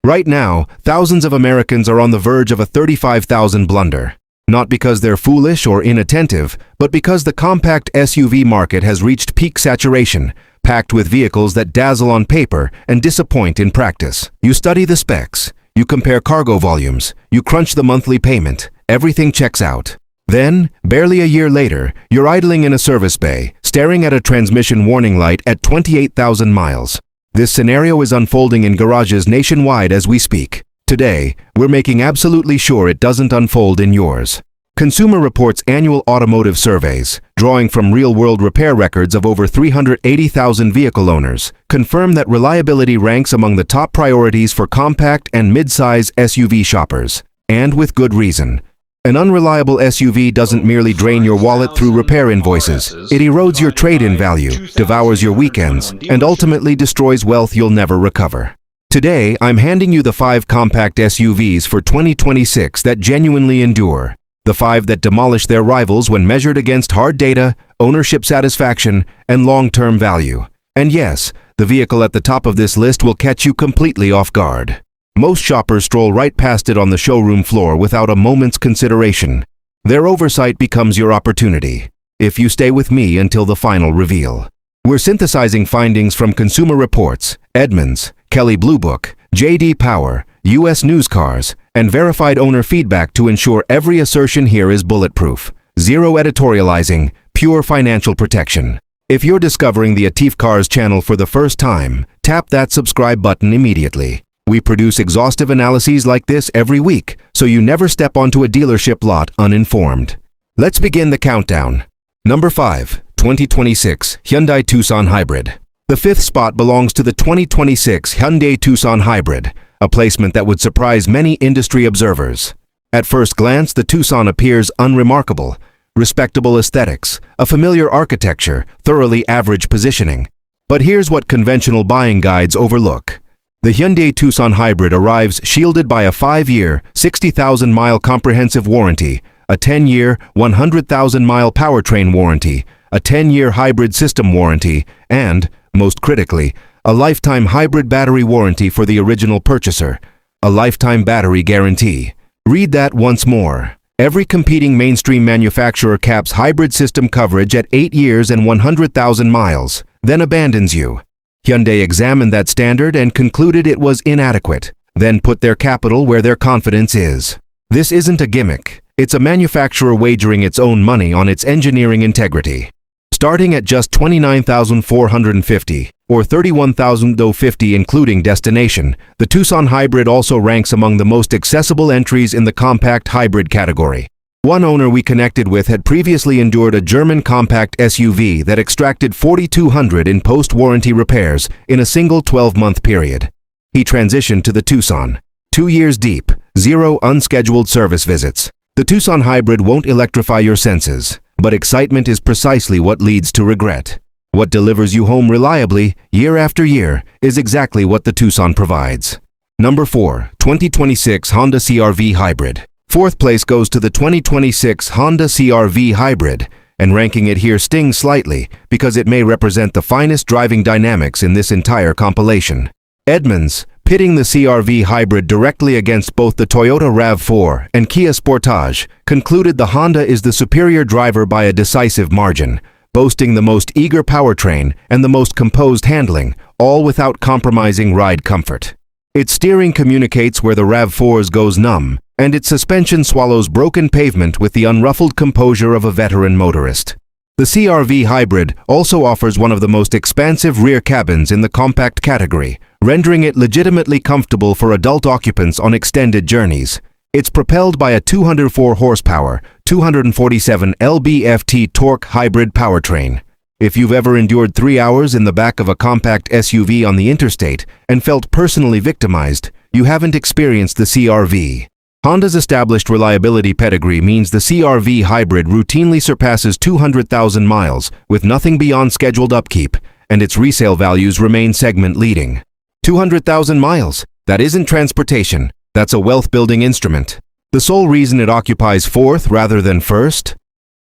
Right now, thousands of Americans are on the verge of a 35,000 blunder. Not because they're foolish or inattentive, but because the compact SUV market has reached peak saturation, packed with vehicles that dazzle on paper and disappoint in practice. You study the specs, you compare cargo volumes, you crunch the monthly payment, everything checks out. Then, barely a year later, you're idling in a service bay, staring at a transmission warning light at 28,000 miles. This scenario is unfolding in garages nationwide as we speak. Today, we're making absolutely sure it doesn't unfold in yours. Consumer Reports' annual automotive surveys, drawing from real-world repair records of over 380,000 vehicle owners, confirm that reliability ranks among the top priorities for compact and mid-size SUV shoppers. And with good reason. An unreliable SUV doesn't merely drain your wallet through repair invoices. It erodes your trade-in value, devours your weekends, and ultimately destroys wealth you'll never recover. Today, I'm handing you the 5 compact SUVs for 2026 that genuinely endure. The 5 that demolish their rivals when measured against hard data, ownership satisfaction, and long-term value. And yes, the vehicle at the top of this list will catch you completely off guard. Most shoppers stroll right past it on the showroom floor without a moment's consideration. Their oversight becomes your opportunity, if you stay with me until the final reveal. We're synthesizing findings from Consumer Reports, Edmunds, Kelley Blue Book, J.D. Power, U.S. News Cars, and verified owner feedback to ensure every assertion here is bulletproof. Zero editorializing, pure financial protection. If you're discovering the Atif Cars channel for the first time, tap that subscribe button immediately. We produce exhaustive analyses like this every week, so you never step onto a dealership lot uninformed. Let's begin the countdown. Number 5, 2026 Hyundai Tucson Hybrid. The 5th spot belongs to the 2026 Hyundai Tucson Hybrid, a placement that would surprise many industry observers. At first glance, the Tucson appears unremarkable. Respectable aesthetics, a familiar architecture, thoroughly average positioning. But here's what conventional buying guides overlook. The Hyundai Tucson Hybrid arrives shielded by a 5-year, 60,000-mile comprehensive warranty, a 10-year, 100,000-mile powertrain warranty, a 10-year hybrid system warranty, and, most critically, a lifetime hybrid battery warranty for the original purchaser, a lifetime battery guarantee. Read that once more. Every competing mainstream manufacturer caps hybrid system coverage at 8 years and 100,000 miles, then abandons you. Hyundai examined that standard and concluded it was inadequate, then put their capital where their confidence is. This isn't a gimmick. It's a manufacturer wagering its own money on its engineering integrity. Starting at just $29,450 or $31,050 including destination, the Tucson Hybrid also ranks among the most accessible entries in the compact hybrid category. One owner we connected with had previously endured a German compact SUV that extracted $4,200 in post-warranty repairs in a single 12-month period. He transitioned to the Tucson. 2 years deep, 0 unscheduled service visits. The Tucson Hybrid won't electrify your senses, but excitement is precisely what leads to regret. What delivers you home reliably, year after year, is exactly what the Tucson provides. Number 4, 2026 Honda CR-V Hybrid. 4th place goes to the 2026 Honda CR-V Hybrid, and ranking it here stings slightly because it may represent the finest driving dynamics in this entire compilation. Edmunds, pitting the CR-V Hybrid directly against both the Toyota RAV4 and Kia Sportage, concluded the Honda is the superior driver by a decisive margin, boasting the most eager powertrain and the most composed handling, all without compromising ride comfort. Its steering communicates where the RAV4's goes numb, and its suspension swallows broken pavement with the unruffled composure of a veteran motorist. The CR-V Hybrid also offers one of the most expansive rear cabins in the compact category, rendering it legitimately comfortable for adult occupants on extended journeys. It's propelled by a 204 horsepower, 247 lb-ft torque hybrid powertrain. If you've ever endured 3 hours in the back of a compact SUV on the interstate and felt personally victimized, you haven't experienced the CR-V. Honda's established reliability pedigree means the CR-V Hybrid routinely surpasses 200,000 miles with nothing beyond scheduled upkeep, and its resale values remain segment-leading. 200,000 miles? That isn't transportation. That's a wealth-building instrument. The sole reason it occupies 4th rather than 1st?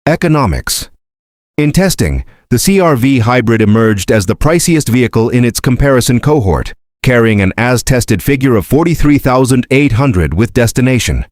Economics. In testing, the CR-V Hybrid emerged as the priciest vehicle in its comparison cohort. carrying an as-tested figure of 43,800 with destination.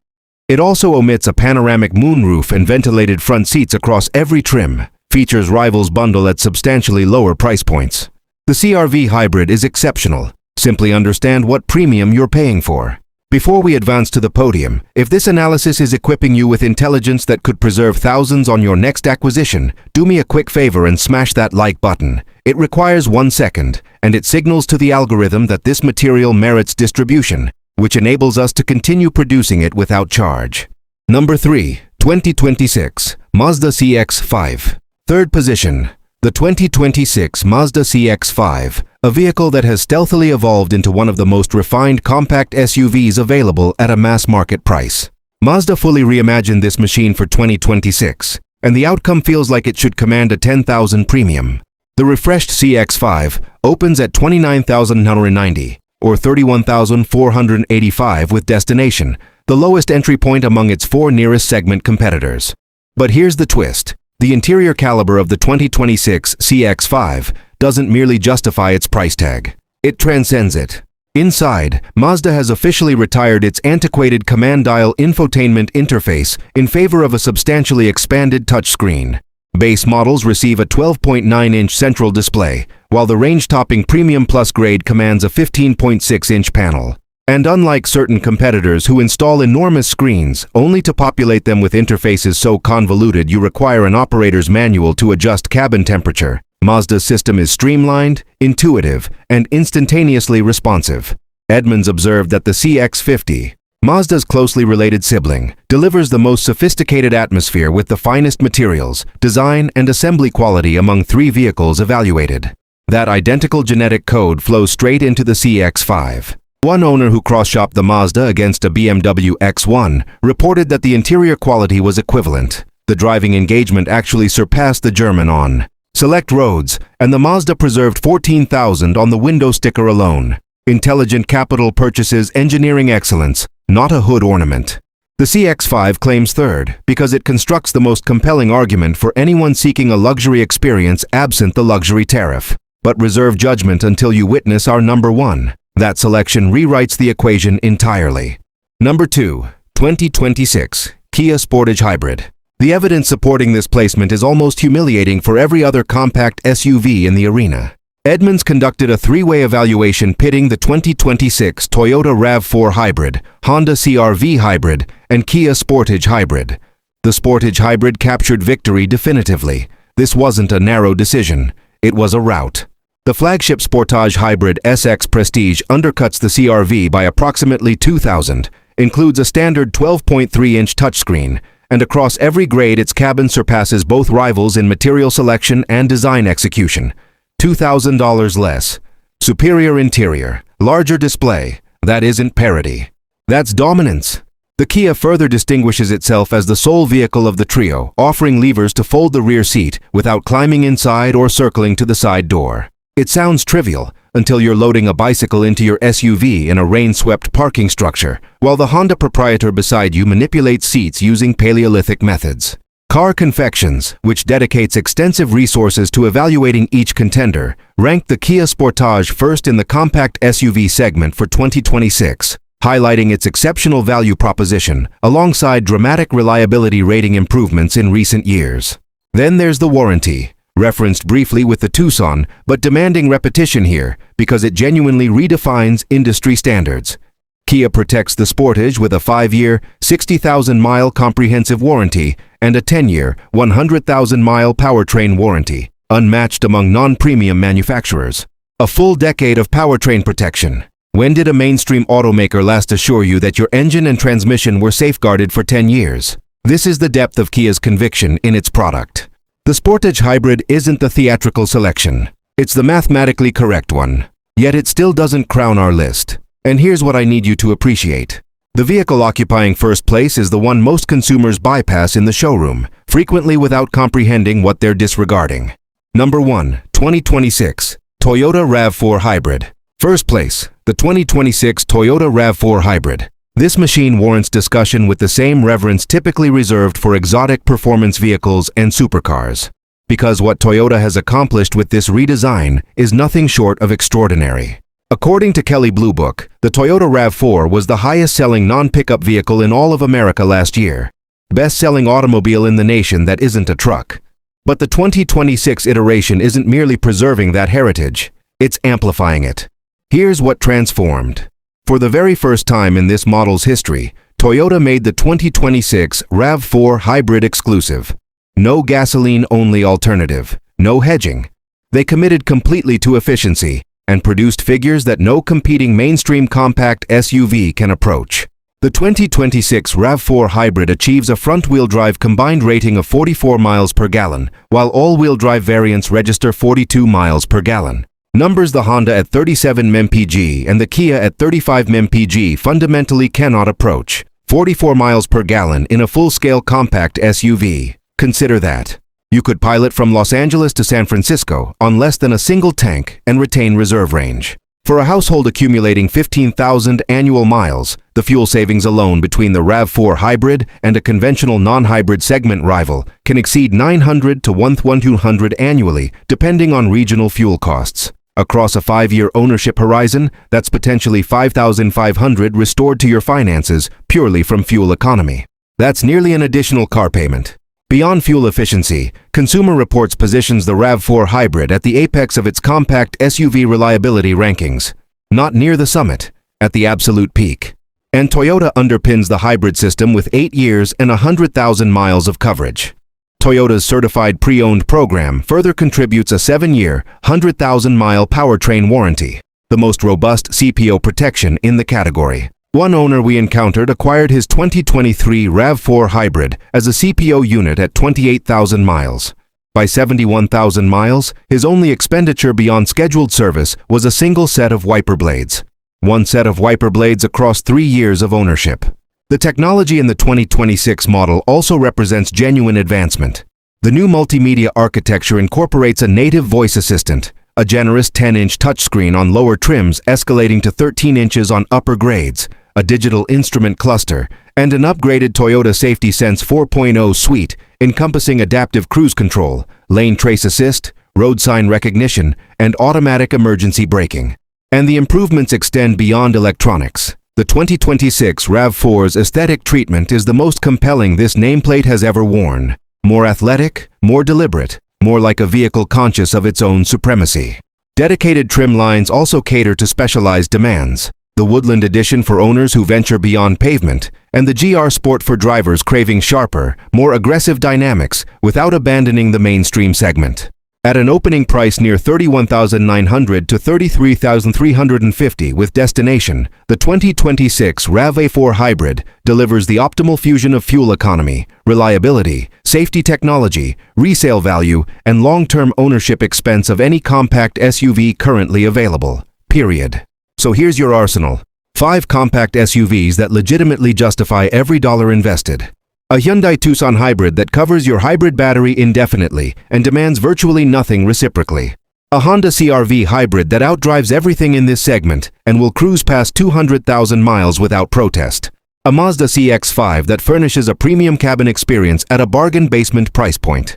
It also omits a panoramic moonroof and ventilated front seats across every trim. Features rivals bundle at substantially lower price points. The CR-V Hybrid is exceptional. Simply understand what premium you're paying for. Before we advance to the podium, if this analysis is equipping you with intelligence that could preserve thousands on your next acquisition, do me a quick favor and smash that like button. It requires 1 second, and it signals to the algorithm that this material merits distribution, which enables us to continue producing it without charge. Number 3. 2026 Mazda CX-5. Third position, the 2026 Mazda CX-5, a vehicle that has stealthily evolved into one of the most refined compact SUVs available at a mass-market price. Mazda fully reimagined this machine for 2026, and the outcome feels like it should command a 10,000 premium. The refreshed CX-5 opens at $29,990 or $31,485 with destination, the lowest entry point among its 4 nearest segment competitors. But here's the twist. The interior caliber of the 2026 CX-5 doesn't merely justify its price tag. It transcends it. Inside, Mazda has officially retired its antiquated command dial infotainment interface in favor of a substantially expanded touchscreen. Base models receive a 12.9-inch central display, while the range-topping Premium Plus grade commands a 15.6-inch panel. And unlike certain competitors who install enormous screens only to populate them with interfaces so convoluted you require an operator's manual to adjust cabin temperature, Mazda's system is streamlined, intuitive, and instantaneously responsive. Edmunds observed that the CX-50, Mazda's closely related sibling, delivers the most sophisticated atmosphere with the finest materials, design, and assembly quality among 3 vehicles evaluated. That identical genetic code flows straight into the CX-5. One owner who cross-shopped the Mazda against a BMW X1 reported that the interior quality was equivalent. The driving engagement actually surpassed the German on select roads, and the Mazda preserved $14,000 on the window sticker alone. Intelligent capital purchases engineering excellence, not a hood ornament. The CX-5 claims third because it constructs the most compelling argument for anyone seeking a luxury experience absent the luxury tariff. But reserve judgment until you witness our number 1. That selection rewrites the equation entirely. Number 2. 2026 Kia Sportage Hybrid. The evidence supporting this placement is almost humiliating for every other compact SUV in the arena. Edmunds conducted a 3-way evaluation pitting the 2026 Toyota RAV4 Hybrid, Honda CR-V Hybrid, and Kia Sportage Hybrid. The Sportage Hybrid captured victory definitively. This wasn't a narrow decision. It was a rout. The flagship Sportage Hybrid SX Prestige undercuts the CR-V by approximately $2,000, includes a standard 12.3-inch touchscreen, and across every grade its cabin surpasses both rivals in material selection and design execution. $2,000 less. Superior interior, larger display. That isn't parity. That's dominance. The Kia further distinguishes itself as the sole vehicle of the trio, offering levers to fold the rear seat without climbing inside or circling to the side door. It sounds trivial until you're loading a bicycle into your SUV in a rain-swept parking structure, while the Honda proprietor beside you manipulates seats using Paleolithic methods. Car Confections, which dedicates extensive resources to evaluating each contender, ranked the Kia Sportage first in the compact SUV segment for 2026, highlighting its exceptional value proposition alongside dramatic reliability rating improvements in recent years. Then there's the warranty, referenced briefly with the Tucson, but demanding repetition here because it genuinely redefines industry standards. Kia protects the Sportage with a 5-year, 60,000-mile comprehensive warranty and a 10-year, 100,000-mile powertrain warranty, unmatched among non-premium manufacturers. A full decade of powertrain protection. When did a mainstream automaker last assure you that your engine and transmission were safeguarded for 10 years? This is the depth of Kia's conviction in its product. The Sportage Hybrid isn't the theatrical selection. It's the mathematically correct one. Yet it still doesn't crown our list. And here's what I need you to appreciate. The vehicle occupying first place is the one most consumers bypass in the showroom, frequently without comprehending what they're disregarding. Number 1. 2026 Toyota RAV4 Hybrid. First place, the 2026 Toyota RAV4 Hybrid. This machine warrants discussion with the same reverence typically reserved for exotic performance vehicles and supercars. Because what Toyota has accomplished with this redesign is nothing short of extraordinary. According to Kelley Blue Book, the Toyota RAV4 was the highest-selling non-pickup vehicle in all of America last year. Best-selling automobile in the nation that isn't a truck. But the 2026 iteration isn't merely preserving that heritage, it's amplifying it. Here's what transformed. For the very first time in this model's history, Toyota made the 2026 RAV4 Hybrid exclusive. No gasoline-only alternative, no hedging. They committed completely to efficiency and produced figures that no competing mainstream compact SUV can approach. The 2026 RAV4 Hybrid achieves a front-wheel drive combined rating of 44 miles per gallon, while all-wheel drive variants register 42 miles per gallon. Numbers the Honda at 37 mpg and the Kia at 35 mpg fundamentally cannot approach. 44 miles per gallon in a full-scale compact SUV. Consider that. You could pilot from Los Angeles to San Francisco on less than a single tank and retain reserve range. For a household accumulating 15,000 annual miles, the fuel savings alone between the RAV4 Hybrid and a conventional non-hybrid segment rival can exceed $900 to $1,200 annually, depending on regional fuel costs. Across a 5-year ownership horizon, that's potentially $5,500 restored to your finances purely from fuel economy. That's nearly an additional car payment. Beyond fuel efficiency, Consumer Reports positions the RAV4 Hybrid at the apex of its compact SUV reliability rankings. Not near the summit, at the absolute peak. And Toyota underpins the hybrid system with 8 years and 100,000 miles of coverage. Toyota's certified pre-owned program further contributes a 7-year, 100,000-mile powertrain warranty, the most robust CPO protection in the category. One owner we encountered acquired his 2023 RAV4 Hybrid as a CPO unit at 28,000 miles. By 71,000 miles, his only expenditure beyond scheduled service was a single set of wiper blades. One set of wiper blades across 3 years of ownership. The technology in the 2026 model also represents genuine advancement. The new multimedia architecture incorporates a native voice assistant, a generous 10-inch touchscreen on lower trims escalating to 13 inches on upper grades, a digital instrument cluster, and an upgraded Toyota Safety Sense 4.0 suite encompassing adaptive cruise control, lane trace assist, road sign recognition, and automatic emergency braking. And the improvements extend beyond electronics. The 2026 RAV4's aesthetic treatment is the most compelling this nameplate has ever worn. More athletic, more deliberate, more like a vehicle conscious of its own supremacy. Dedicated trim lines also cater to specialized demands. The Woodland Edition for owners who venture beyond pavement, and the GR Sport for drivers craving sharper, more aggressive dynamics without abandoning the mainstream segment. At an opening price near $31,900 to $33,350 with destination, the 2026 RAV4 Hybrid delivers the optimal fusion of fuel economy, reliability, safety technology, resale value, and long-term ownership expense of any compact SUV currently available. Period. So here's your arsenal. 5 compact SUVs that legitimately justify every dollar invested. A Hyundai Tucson hybrid that covers your hybrid battery indefinitely and demands virtually nothing reciprocally. A Honda CR-V hybrid that outdrives everything in this segment and will cruise past 200,000 miles without protest. A Mazda CX-5 that furnishes a premium cabin experience at a bargain basement price point.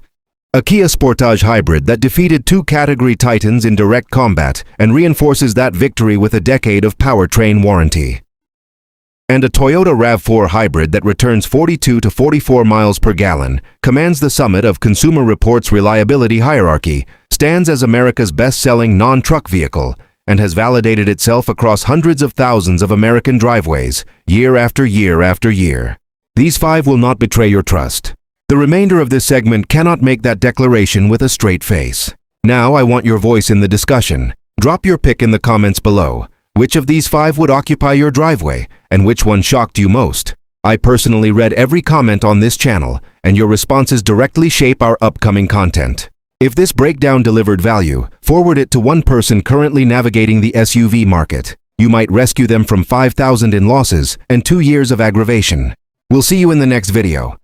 A Kia Sportage Hybrid that defeated 2 category titans in direct combat and reinforces that victory with a decade of powertrain warranty. And a Toyota RAV4 Hybrid that returns 42 to 44 miles per gallon, commands the summit of Consumer Reports' reliability hierarchy, stands as America's best-selling non-truck vehicle, and has validated itself across hundreds of thousands of American driveways, year after year after year. These 5 will not betray your trust. The remainder of this segment cannot make that declaration with a straight face. Now I want your voice in the discussion. Drop your pick in the comments below. Which of these 5 would occupy your driveway, and which one shocked you most? I personally read every comment on this channel, and your responses directly shape our upcoming content. If this breakdown delivered value, forward it to one person currently navigating the SUV market. You might rescue them from $5,000 in losses and 2 years of aggravation. We'll see you in the next video.